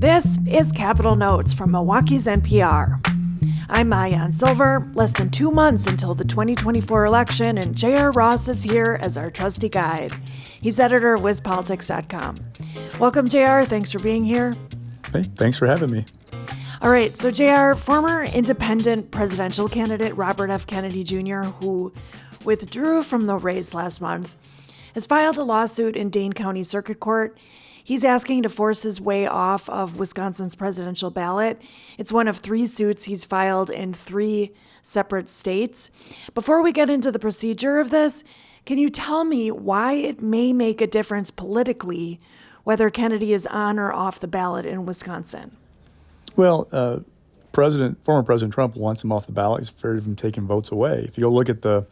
This is Capital Notes from Milwaukee's NPR. I'm Maayan Silver, less than 2 months until the 2024 election, and J.R. Ross is here as our trusty guide. He's editor of WizPolitics.com. Welcome, J.R. Thanks for being here. Hey, thanks for having me. All right, so J.R., former independent presidential candidate Robert F. Kennedy Jr., who withdrew from the race last month, has filed a lawsuit in Dane County Circuit Court. He's asking to force his way off of Wisconsin's presidential ballot. It's one of 3 suits he's filed in 3 separate states. Before we get into the procedure of this, can you tell me why it may make a difference politically whether Kennedy is on or off the ballot in Wisconsin? Well, former President Trump wants him off the ballot. He's afraid of him taking votes away. If you go look at the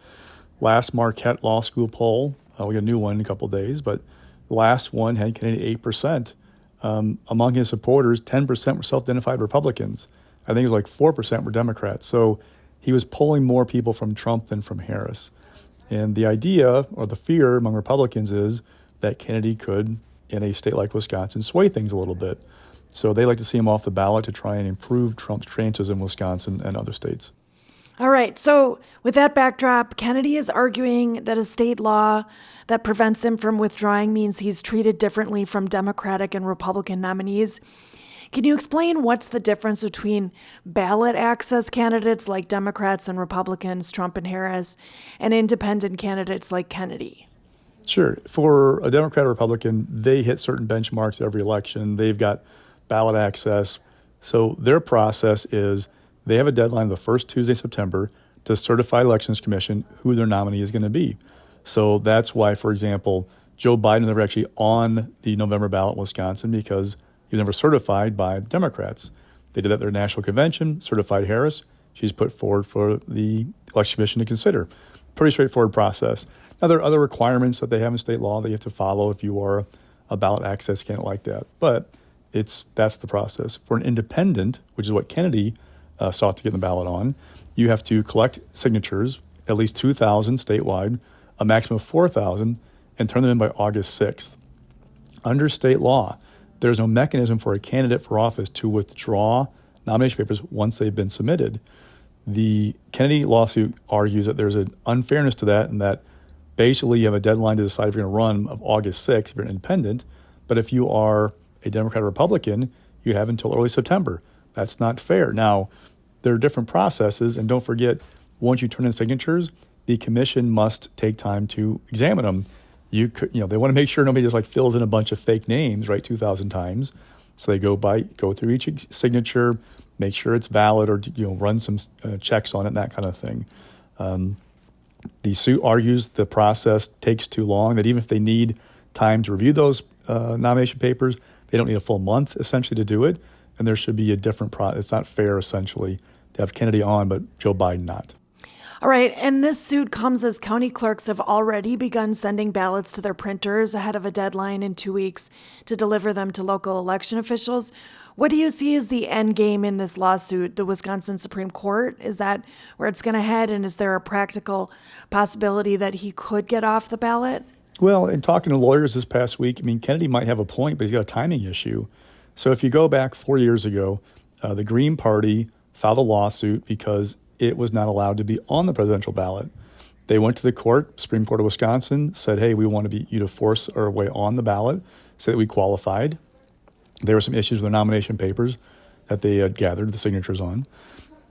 last Marquette Law School poll, we got a new one in a couple of days, but the last one had Kennedy 8%. Among his supporters, 10% were self-identified Republicans. I think it was like 4% were Democrats. So he was pulling more people from Trump than from Harris. And the idea or the fear among Republicans is that Kennedy could, in a state like Wisconsin, sway things a little bit. So they like to see him off the ballot to try and improve Trump's chances in Wisconsin and other states. All right. So with that backdrop, Kennedy is arguing that a state law that prevents him from withdrawing means he's treated differently from Democratic and Republican nominees. Can you explain what's the difference between ballot access candidates like Democrats and Republicans, Trump and Harris, and independent candidates like Kennedy? Sure. For a Democrat or Republican, they hit certain benchmarks every election. They've got ballot access. So their process is they have a deadline the first Tuesday of September to certify Elections Commission who their nominee is going to be. So that's why, for example, Joe Biden was never actually on the November ballot in Wisconsin because he was never certified by the Democrats. They did that at their national convention, certified Harris. She's put forward for the Election Commission to consider. Pretty straightforward process. Now, there are other requirements that they have in state law that you have to follow if you are a ballot access candidate like that. But that's the process. For an independent, which is what Kennedy sought to get the ballot on, you have to collect signatures, at least 2,000 statewide, a maximum of 4,000, and turn them in by August 6th. Under state law, there's no mechanism for a candidate for office to withdraw nomination papers once they've been submitted. The Kennedy lawsuit argues that there's an unfairness to that and that basically you have a deadline to decide if you're going to run of August 6th if you're an independent, but if you are a Democrat or Republican, you have until early September. That's not fair. Now, there are different processes, and don't forget, once you turn in signatures, the commission must take time to examine them. They want to make sure nobody just fills in a bunch of fake names, right, 2,000 times. So they go through each signature, make sure it's valid, or run some checks on it, and that kind of thing. The suit argues the process takes too long, that even if they need time to review those nomination papers, they don't need a full month, essentially, to do it. And there should be a different process. It's not fair, essentially, to have Kennedy on, but Joe Biden not. All right, and this suit comes as county clerks have already begun sending ballots to their printers ahead of a deadline in 2 weeks to deliver them to local election officials. What do you see as the end game in this lawsuit? The Wisconsin Supreme Court? Is that where it's going to head? And is there a practical possibility that he could get off the ballot? Well, in talking to lawyers this past week, Kennedy might have a point, but he's got a timing issue. So if you go back 4 years ago, the Green Party filed a lawsuit because it was not allowed to be on the presidential ballot. They went to the court, Supreme Court of Wisconsin, said, hey, we want you to force our way on the ballot so that we qualified. There were some issues with the nomination papers that they had gathered the signatures on.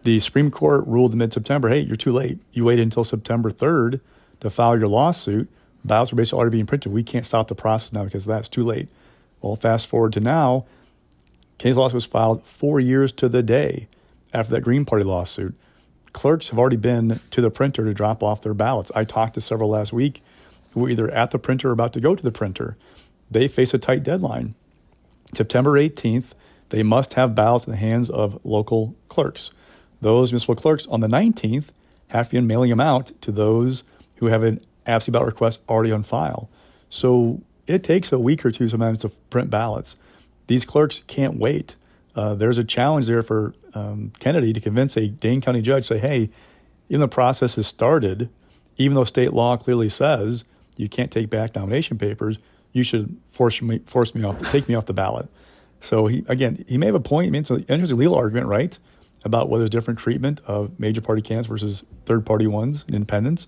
The Supreme Court ruled in mid-September, hey, you're too late. You waited until September 3rd to file your lawsuit. Ballots were basically already being printed. We can't stop the process now because that's too late. Well, fast forward to now, Kennedy's lawsuit was filed 4 years to the day after that Green Party lawsuit. Clerks have already been to the printer to drop off their ballots. I talked to several last week who were either at the printer or about to go to the printer. They face a tight deadline. September 18th, they must have ballots in the hands of local clerks. Those municipal clerks on the 19th have to be mailing them out to those who have an absentee ballot request already on file. So it takes a week or two sometimes to print ballots. These clerks can't wait. There's a challenge there for Kennedy to convince a Dane County judge, say, hey, even the process has started, even though state law clearly says you can't take back nomination papers, you should take me off the ballot. So he may have a point. I mean, it's an interesting legal argument, right, about whether there's different treatment of major party candidates versus third party ones and independents.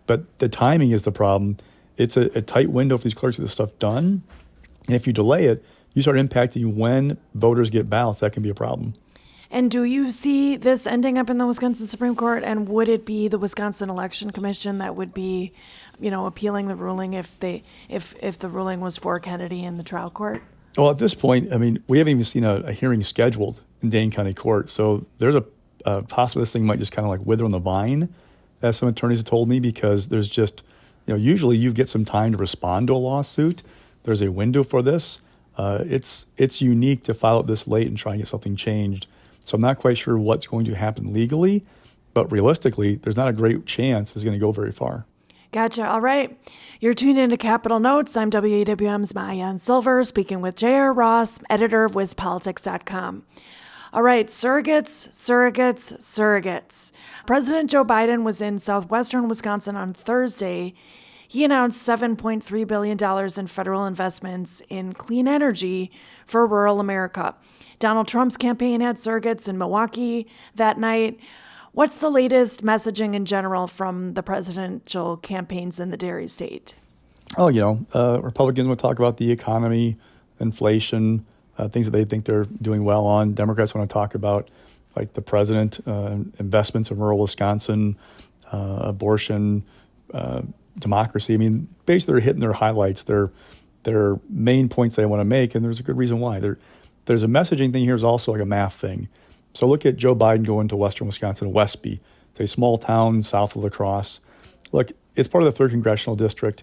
But the timing is the problem. It's a tight window for these clerks to get this stuff done. And if you delay it, you start impacting when voters get ballots. That can be a problem. And do you see this ending up in the Wisconsin Supreme Court? And would it be the Wisconsin Election Commission that would be, appealing the ruling if the ruling was for Kennedy in the trial court? Well, at this point, I mean, we haven't even seen a hearing scheduled in Dane County Court. So there's a possibility this thing might just kind of like wither on the vine, as some attorneys have told me, because there's just, usually you get some time to respond to a lawsuit. There's a window for this. It's unique to file it this late and try and get something changed. So I'm not quite sure what's going to happen legally, but realistically, there's not a great chance it's going to go very far. Gotcha. All right. You're tuned into Capital Notes. I'm WAWM's Maayan Silver, speaking with J.R. Ross, editor of WizPolitics.com. All right, surrogates. President Joe Biden was in southwestern Wisconsin on Thursday. He announced $7.3 billion in federal investments in clean energy for rural America. Donald Trump's campaign had surrogates in Milwaukee that night. What's the latest messaging in general from the presidential campaigns in the dairy state? Republicans want to talk about the economy, inflation, things that they think they're doing well on. Democrats want to talk about, like the president, investments in rural Wisconsin, abortion, democracy. I mean, basically they're hitting their highlights, their main points they want to make, and there's a good reason why. There's a messaging thing here is also like a math thing. So look at Joe Biden going to western Wisconsin, Westby. It's a small town south of La Crosse. Look, it's part of the 3rd Congressional District.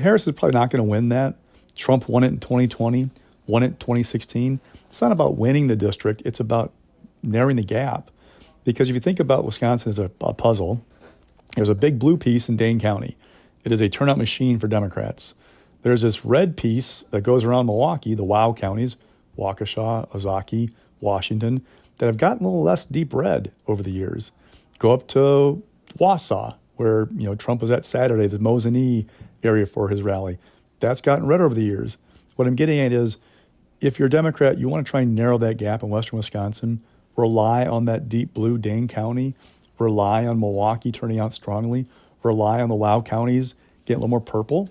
Harris is probably not going to win that. Trump won it in 2020, won it in 2016. It's not about winning the district. It's about narrowing the gap. Because if you think about Wisconsin as a puzzle, there's a big blue piece in Dane County. It is a turnout machine for Democrats. There's this red piece that goes around Milwaukee, the WOW counties, Waukesha, Ozaukee, Washington, that have gotten a little less deep red over the years. Go up to Wausau, where Trump was at Saturday, the Mosinee area for his rally. That's gotten red over the years. What I'm getting at is, if you're a Democrat, you want to try and narrow that gap in western Wisconsin, rely on that deep blue Dane County, rely on Milwaukee turning out strongly, rely on the WOW counties getting a little more purple.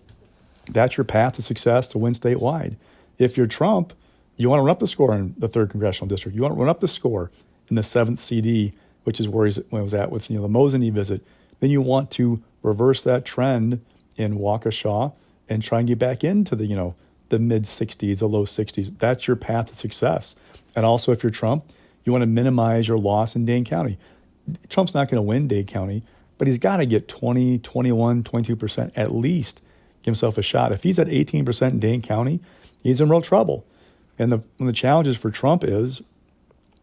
That's your path to success to win statewide. If you're Trump, you want to run up the score in the 3rd Congressional District. You want to run up the score in the 7th CD, which is where he was at with the Mosinee visit. Then you want to reverse that trend in Waukesha and try and get back into the mid 60s, the low 60s. That's your path to success. And also, if you're Trump, you want to minimize your loss in Dane County. Trump's not going to win Dane County, but he's got to get 20, 21, 22% at least, give himself a shot. If he's at 18% in Dane County, he's in real trouble. And one of the challenges for Trump is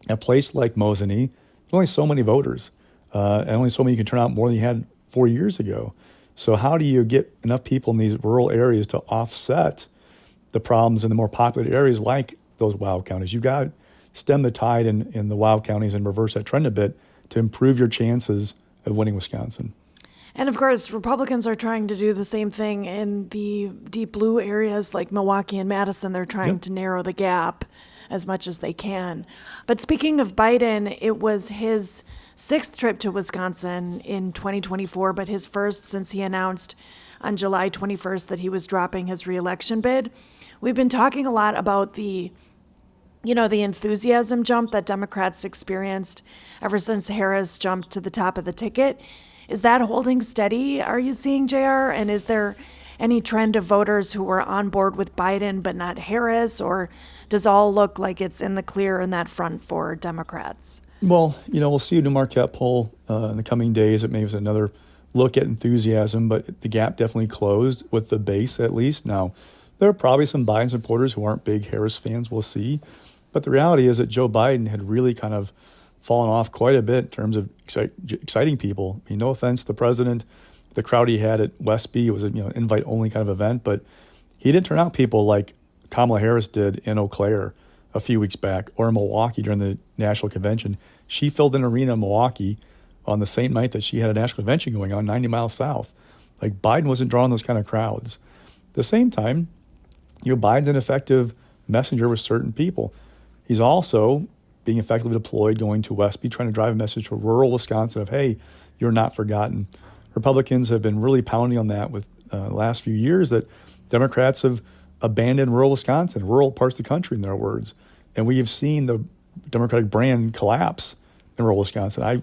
a place like Mosinee, there's only so many voters, and only so many you can turn out more than you had 4 years ago. So how do you get enough people in these rural areas to offset the problems in the more popular areas like those WOW counties? You've got to stem the tide in the WOW counties and reverse that trend a bit to improve your chances of winning Wisconsin. And of course, Republicans are trying to do the same thing in the deep blue areas like Milwaukee and Madison. They're trying to narrow the gap as much as they can. But speaking of Biden, it was his 6th trip to Wisconsin in 2024, but his first since he announced on July 21st that he was dropping his reelection bid. We've been talking a lot about the enthusiasm jump that Democrats experienced ever since Harris jumped to the top of the ticket. Is that holding steady, are you seeing, JR? And is there any trend of voters who were on board with Biden but not Harris? Or does all look like it's in the clear in that front for Democrats? Well, we'll see a new Marquette poll in the coming days. It may be another look at enthusiasm, but the gap definitely closed with the base at least. Now, there are probably some Biden supporters who aren't big Harris fans, we'll see. But the reality is that Joe Biden had really kind of fallen off quite a bit in terms of exciting people. I mean, no offense to the president, the crowd he had at Westby, it was an invite-only kind of event, but he didn't turn out people like Kamala Harris did in Eau Claire a few weeks back, or in Milwaukee during the national convention. She filled an arena in Milwaukee on the same night that she had a national convention going on 90 miles south. Like, Biden wasn't drawing those kind of crowds. At the same time, Biden's an effective messenger with certain people. He's also being effectively deployed, going to Westby, trying to drive a message to rural Wisconsin of, hey, you're not forgotten. Republicans have been really pounding on that with the last few years that Democrats have abandoned rural Wisconsin, rural parts of the country, in their words. And we have seen the Democratic brand collapse in rural Wisconsin. I've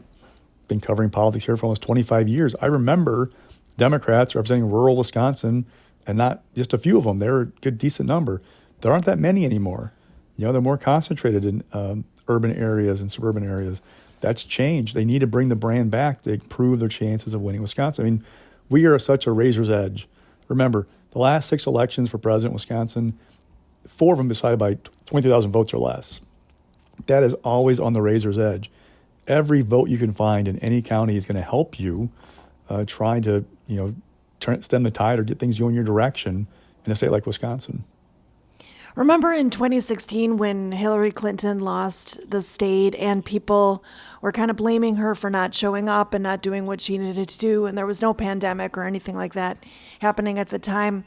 been covering politics here for almost 25 years. I remember Democrats representing rural Wisconsin, and not just a few of them. They're a good, decent number. There aren't that many anymore. They're more concentrated in urban areas and suburban areas. That's changed. They need to bring the brand back to improve their chances of winning Wisconsin. I mean, we are such a razor's edge. Remember, the last 6 elections for president in Wisconsin, 4 of them decided by 23,000 votes or less. That is always on the razor's edge. Every vote you can find in any county is going to help you trying to, stem the tide or get things going your direction in a state like Wisconsin. Remember in 2016 when Hillary Clinton lost the state and people were kind of blaming her for not showing up and not doing what she needed to do, and there was no pandemic or anything like that happening at the time.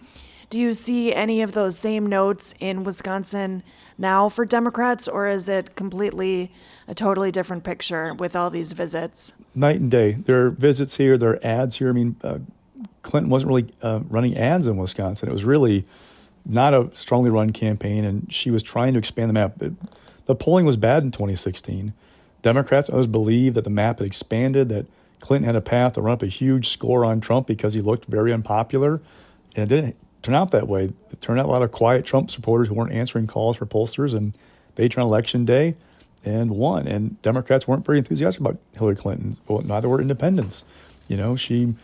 Do you see any of those same notes in Wisconsin now for Democrats, or is it completely a totally different picture with all these visits? Night and day. There are visits here, there are ads here. I mean, Clinton wasn't really running ads in Wisconsin. It was really not a strongly run campaign, and she was trying to expand the map. The polling was bad in 2016. Democrats always believed that the map had expanded, that Clinton had a path to run up a huge score on Trump because he looked very unpopular, and it didn't turn out that way. It turned out a lot of quiet Trump supporters who weren't answering calls for pollsters, and they turned election day and won. And Democrats weren't very enthusiastic about Hillary Clinton. Well, neither were independents. She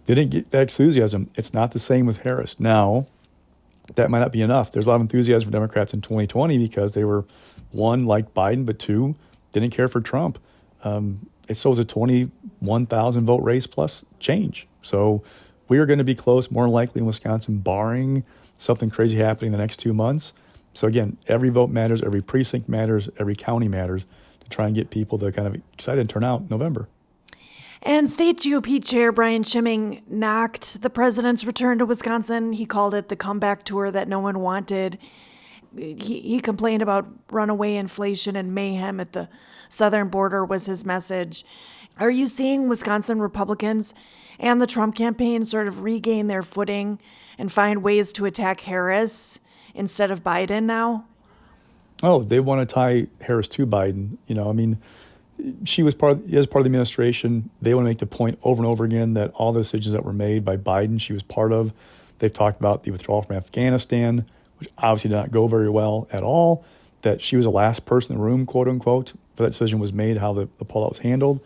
didn't get that enthusiasm. It's not the same with Harris. Now, that might not be enough. There's a lot of enthusiasm for Democrats in 2020 because they were, 1, liked Biden, but 2, didn't care for Trump. It still was a 21,000 vote race plus change. So we are going to be close, more likely in Wisconsin, barring something crazy happening in the next 2 months. So again, every vote matters, every precinct matters, every county matters to try and get people to kind of excited and turn out in November. And State GOP Chair Brian Schimming knocked the president's return to Wisconsin. He called it the comeback tour that no one wanted. He complained about runaway inflation and mayhem at the southern border was his message. Are you seeing Wisconsin Republicans and the Trump campaign sort of regain their footing and find ways to attack Harris instead of Biden now? Oh, they want to tie Harris to Biden. She was part of the administration. They want to make the point over and over again that all the decisions that were made by Biden, she was part of. They've talked about the withdrawal from Afghanistan, which obviously did not go very well at all, that she was the last person in the room, quote unquote, for that decision was made, how the pullout was handled.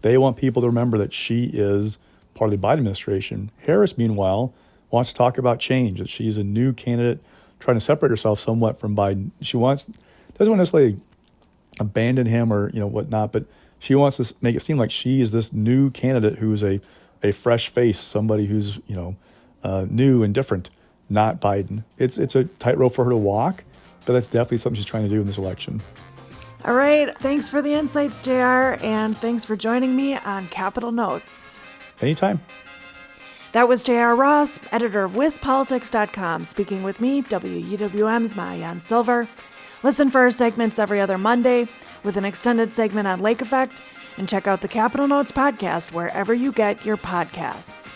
They want people to remember that she is part of the Biden administration. Harris, meanwhile, wants to talk about change, that she's a new candidate trying to separate herself somewhat from Biden. She doesn't want to necessarily abandon him or whatnot, but she wants to make it seem like she is this new candidate who is a fresh face, somebody who's new and different, not Biden. It's a tightrope for her to walk, but that's definitely something she's trying to do in this election. All right, thanks for the insights, JR, and thanks for joining me on Capital Notes. Anytime. That was J.R. Ross, editor of WisPolitics.com, speaking with me, WUWM's Maayan Silver. Listen for our segments every other Monday with an extended segment on Lake Effect, and check out the Capital Notes podcast wherever you get your podcasts.